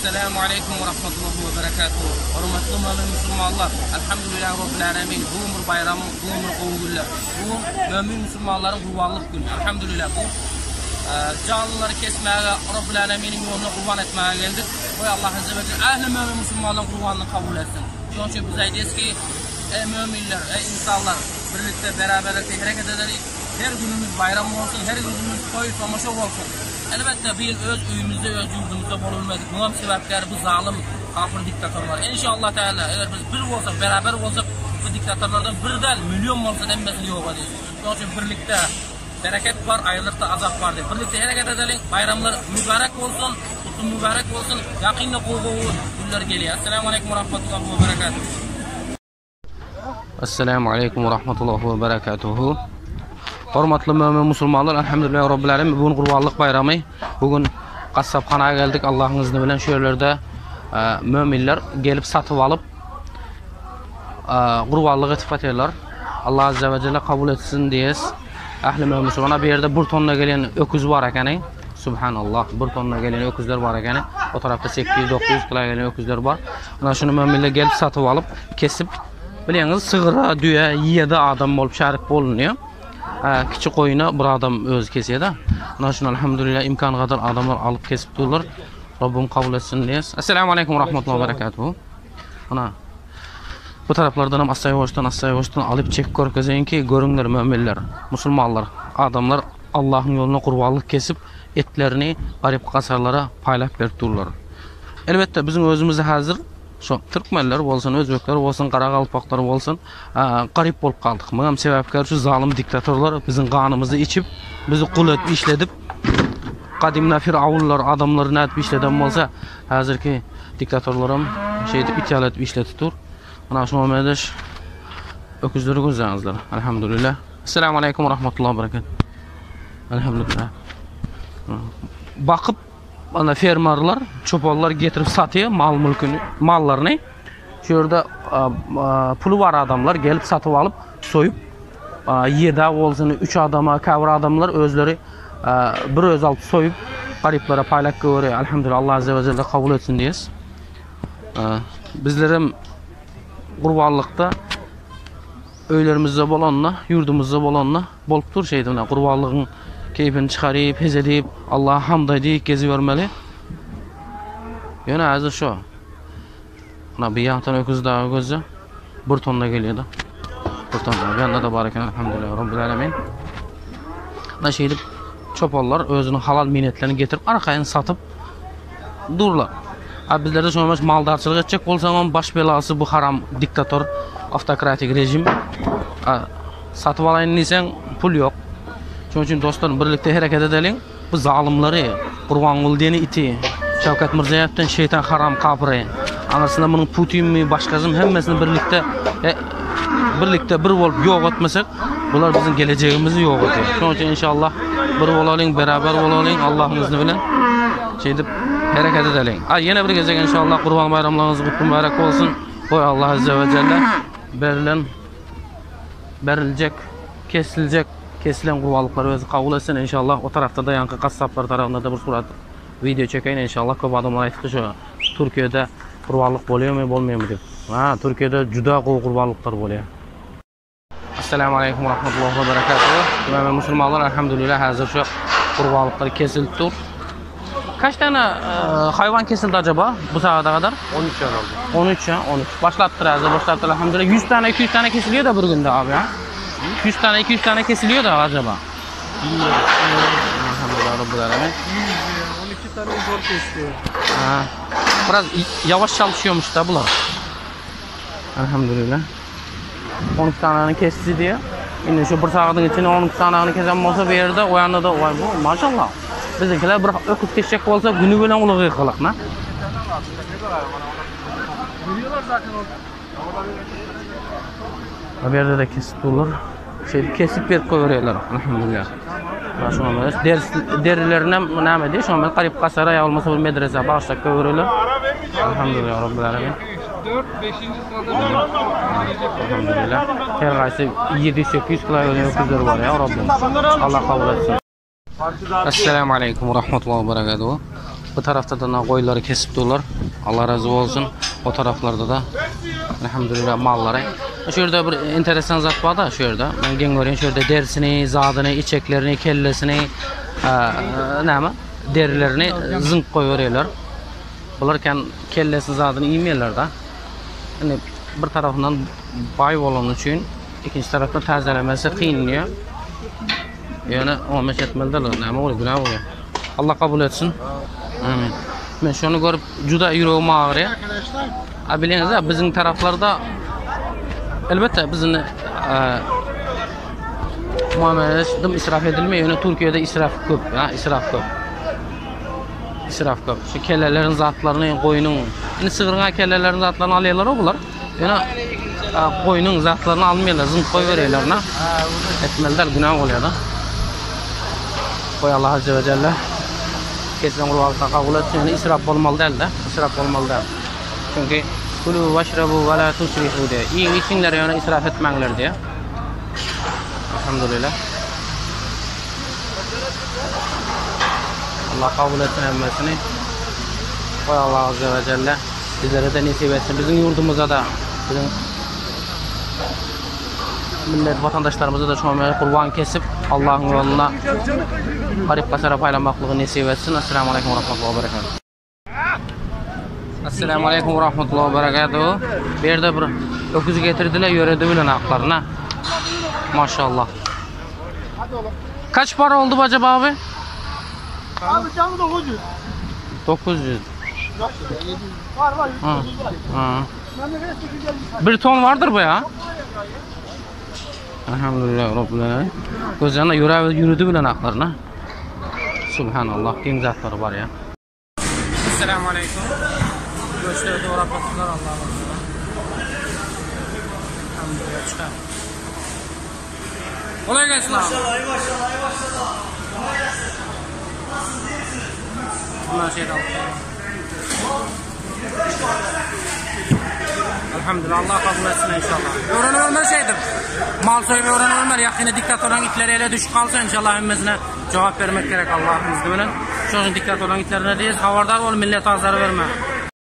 Esselamu Aleyküm ve Rahmetullahi ve Berekatuhu. Hürmetli mümin Müslümanlar, elhamdülillahi Rabbil Alemin. Bu umur bayramı, bu umur kovgüller. Bu mümin Müslümanların kurbanlık günü. Elhamdülillah bu canlıları kesmeye, Rabbil Alemin'in yoluna kurban etmeye geldik. O Allah Azze ve Celle ehli mümin Müslümanların kurbanını kabul etsin. Onun için biz ayırız ki ey müminler, ey insanlar birlikte beraberlikte hareket edelim. Her günümüz bayram olsun, her günümüz toy tomaşa olsun. Elbette bir öz öyümüzde, öz yurdumuzda bulunmadık. Bunun sebepleri bu zalim, kafir diktatörler. İnşallah Teala eğer biz bir olsak, beraber olsak bu diktatörlerden birden milyon olsa denmesini yok edeceğiz. Onun için birlikte bereket var, ayrılıkta azap var diye. Birlikte hareket edelim, bayramlar mübarek olsun, kutlu mübarek olsun. Yakınla kovduğu günler geliyor. Esselamu Aleyküm ve Rahmetullahi ve Berekatuhu. Esselamu Aleyküm ve Rahmetullahi ve Berekatuhu. Hürmetli mümin Müslümanlar, elhamdülillahi Rabbil Alemin. Bugün kurbanlık bayramı. Bugün kasapxanaya geldik. Allah'ın izni bilen şu yerlerde müminler gelip satıp alıp kurbanlık etip ederler. Allah Azze ve Celle kabul etsin diyeyiz. Ehli mümin Müslümanlar bir yerde 1 tonla gelen öküz var ekeni. Subhanallah, 1 tonla gelen öküzler var ekeni. O tarafta 800-900 kilo gelen öküzler var. Ana şunu müminler gelip satıp alıp kesip biliyorsunuz sığıra, düye, yiyede adam olup şerik bulunuyor. Küçük oyuna bir adam öz kesiyor da. Ana şunu elhamdülillah imkan kadar adamlar alıp kesip dururlar. Rabbim kabul etsin diyeyiz. Esselamu Aleyküm ve Rahmetullahi ve Berekatuhu. Ana bu taraflardan hem asayı hoştan alıp çek görkezeyin ki görünler müminler, Müslümanlar, adamlar Allah'ın yoluna kurbanlık kesip etlerini garip kasarlara paylaşıp verip dururlar. Elbette bizim özümüzde hazır şu Türkmenler olsun, Özbekler olsun, Qaraqalpaqlar olsun, garip bolup kaldık. Bunun sebepkar şu zalim diktatörler bizim kanımızı içip, bizi kul etip işledip, kadimna firavunlar, adamları ne etip işleden olsa, hazırki diktatörlerim şey edip, ithal etip işletip dur. Ana şu Mehmediş öküzleri gözlerinizdler. Elhamdülillah. Esselamu Aleyküm ve Rahmetullahi ve Berekatuhu. Elhamdülillah. Bakıp ana fermerlar, çobanlar getirip satıyor mal mülkünü, mallarını. Şurada pulu var adamlar gelip satıp alıp soyup 7 olsun 3 adama, kavra adamlar özleri bir öz alıp soyup gariplere paylaşıp veriyor. Elhamdülillah Allah Azze ve Celle kabul etsin diyeyiz. Bizlerim kurbanlıkta öylerimizde bolanla, yurdumuzda bolanla bolup dur şeyden kurbanlığın keyfini çıkarıp, hez edip, Allah'a hamd edip gezi vermeli. Yani hazır şu. Bir yandan öküz daha gözü 1 tonla geliyor da. 1 tonla. Bir yanda da baraken elhamdülillah Rabbil Alemin. Şeydip çopanlar özünün halal minetlerini getirip arkayını satıp dururlar. Bizlerde şu an maldarçılık edecek olsan baş belası bu haram diktatör, автokratik rejim. Satıp alayın desen pul yok. Çünkü için dostlarım birlikte hareket edelim. Bu zalimleri, Kurbanqul deni iti, Şavkat Mirziyoyev'den şeytan haram kapırı. Anasında bunun Putin mi, başkasım hemmesini birlikte bir olup yok etmesek, bunlar bizim geleceğimizi yok ediyor. Onun için inşallah bir olalım, beraber olalım, Allah'ın izni bilen şeydip hareket edelim. Yine bir gezecek inşallah kurban bayramlarınız kutlu mübarek olsun. Koy Allah Azze ve Celle kesilen kurbanlıkları özü kabul etsin inşallah. O tarafta da yankı kasaplar tarafında da bir surat video çekeyim inşallah. Köp adamlar aytdı şu Türkiye'de kurbanlık oluyor mu, olmuyor mu deb. Türkiye'de juda ko'p kurbanlıklar oluyor. Assalamu Aleyküm ve Rahmetullahi ve Berekatuhu. Mümin Müslümanlar elhamdülillah hazır şu kurbanlıklar kesildi dur. Kaç tane hayvan kesildi acaba bu saate kadar? 13 herhalde. 13 ya, 13. Başlattır elhamdülillah. 100 tane 200 tane kesiliyor da bir günde abi ya. 100 tane 200 tane kesiliyor da acaba? Bilmiyorum. Elhamdülillah Rabbil Alemin. 12 tane zor kesiyor. Biraz yavaş çalışıyormuş da bunlar. Elhamdülillah. 12 tane'ni kesti diye. Şimdi şu bir saatin içinde 12 tane'ni kesen olsa bir yerde o yanda da var bu. Maşallah. Bizimkiler bir öküz kesecek olsa günü bilen uluğu yıkılak ne? Biliyorlar zaten o. Bir yerde de kesip dururlar. Kesip verip koyuyorlar. Elhamdülillah. Derilerine ne diye şu an garip kasara ya olmasa bir medrese bağışlayıp koyuyorlar. Elhamdülillah Rabbil Alemin. 4-5. sırada elhamdülillah. Her qaysi 700-800 kilo öküzler var ya Rabbim. Allah kabul etsin. Esselamu Aleyküm ve Rahmetullahi ve Berekatuhu. Bu tarafta da koyunları kesip durlar. Allah razı olsun. O taraflarda da elhamdülillah malları. Şurada bir enteresan zat var da şurada. Ben gen göreyim şurada derisini, zadını, içeklerini, kellesini, derilerini zınk koyuyorlar. Bularken kellesi zadını yemiyorlar da. Yani bir tarafından bay olan için ikinci tarafta tazelemesi kıyınlıyor. Yani o meşetmelidirler. Neyme oluyor, günah oluyor. Allah kabul etsin. Amin. Ben şunu görüp juda yüreğim ağrıyor. Biliniz ya bizim taraflarda elbette bizim muamelesi israf edilmiyor. Yani Türkiye'de israf köp, ya israf köp. İsraf köp. Şu kellelerin zatlarını koyunun, yani sığırına kellelerin zatlarını alıyorlar o bular. Yani koyunun zatlarını almıyorlar, zınk koy veriyorlar. Etmeliler, günah oluyor da. Koy Allah Azze ve Celle kesin kurbanlıktan kabul etsin. Yani israf olmalı değil de, israf olmalı değil. Çünkü kulu vaşrabu ve la tusrifu diye. İyi içinler yani israf etmenler diye. Elhamdülillah. Allah kabul etsin emmesini. Koy Allah Azze ve Celle bizlere de nasip etsin. Bizim yurdumuza da, bizim millet vatandaşlarımıza da şöyle kurban kesip Allah'ın yoluna garip kasara paylamaklığı nasip etsin. Esselamu Aleyküm ve Rahmetullahi ve Berekatuhu. Esselamu Aleyküm ve Rahmetullahi ve Berekatuhu. Bir yerde bir öküz getirdiler, yörede bilen haklarına. Maşallah. Kaç para oldu acaba abi? Abi canlı 900. 900. Var. Ha. Bir ton vardır bu ya. Elhamdülillah Rabbil Alemin. Gözlerine yürüdü bilen haklarına. Subhanallah. Kim zatları var ya. Esselamu Aleyküm. Göçleri doğru atlattılar Allah'a emanet. Elhamdülillah çıkar. Kolay gelsin abi. Maşallah. Bunlar şeyde aldı. Elhamdülillah Allah kabul etsin inşallah. Öğrenilmez şeydir. Mal soyup öğrenilmez. Yakını dikkat olan itleri ele düşük kalsa inşallah emmesine cevap vermek gerek Allah'ın izniyle. Şu an dikkat olan itlerine deyiz. Havardar ol millet azarı verme.